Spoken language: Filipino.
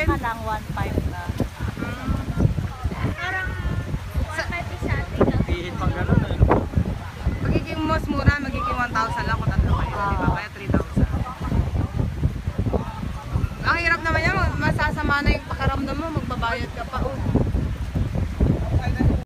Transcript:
din. Baka lang 1.5 na. Parang 1.5 isa atin. Pihin pang gano'n eh. Magiging mas mura, magiging 1,000 lang kung tatlo kayo, di ba? Kaya 3,000. Ang hirap naman yan, masasama na yung pakiramdam mo, magbabayad ka pa.